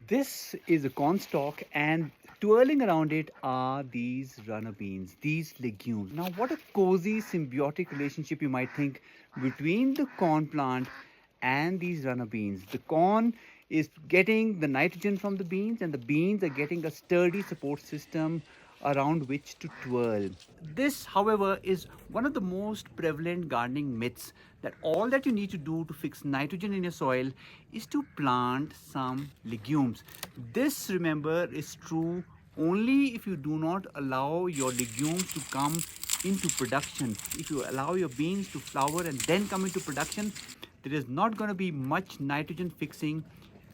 This is a corn stalk, and twirling around it are these runner beans, these legumes. Now, what a cozy symbiotic relationship you might think between the corn plant and these runner beans. The corn is getting the nitrogen from the beans, and the beans are getting a sturdy support system around which to twirl. This, however, is one of the most prevalent gardening myths, that all that you need to do to fix nitrogen in your soil is to plant some legumes. This, remember, is true only if you do not allow your legumes to come into production. If you allow your beans to flower and then come into production, there is not going to be much nitrogen fixing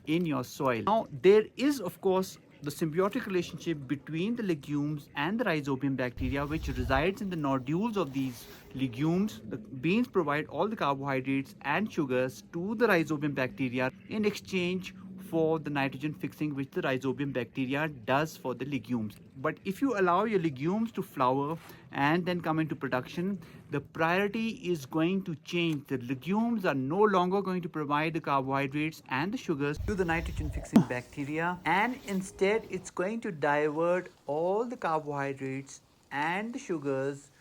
in your soil. Now, there is, of course, the symbiotic relationship between the legumes and the Rhizobium bacteria, which resides in the nodules of these legumes. The beans provide all the carbohydrates and sugars to the Rhizobium bacteria in exchange for the nitrogen fixing which the Rhizobium bacteria does for the legumes. But if you allow your legumes to flower and then come into production, the priority is going to change. The legumes are no longer going to provide the carbohydrates and the sugars to the nitrogen fixing bacteria, and instead it's going to divert all the carbohydrates and the sugars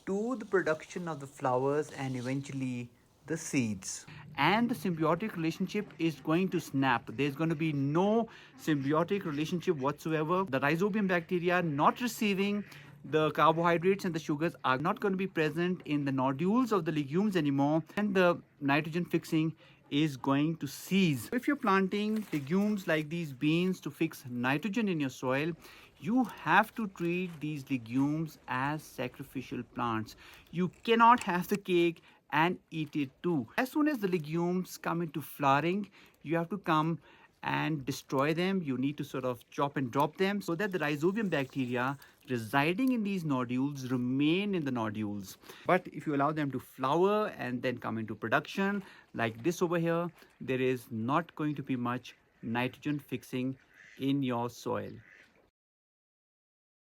to the production of the flowers and eventually the seeds. And the symbiotic relationship is going to snap. There's going to be no symbiotic relationship whatsoever. The Rhizobium bacteria not receiving the carbohydrates and the sugars are not going to be present in the nodules of the legumes anymore, and the nitrogen fixing is going to cease. If you're planting legumes like these beans to fix nitrogen in your soil, you have to treat these legumes as sacrificial plants. You cannot have the cake and eat it too. As soon as the legumes come into flowering, you have to come and destroy them. You need to sort of chop and drop them so that the Rhizobium bacteria residing in these nodules remain in the nodules. But if you allow them to flower and then come into production like this over here, there is not going to be much nitrogen fixing in your soil.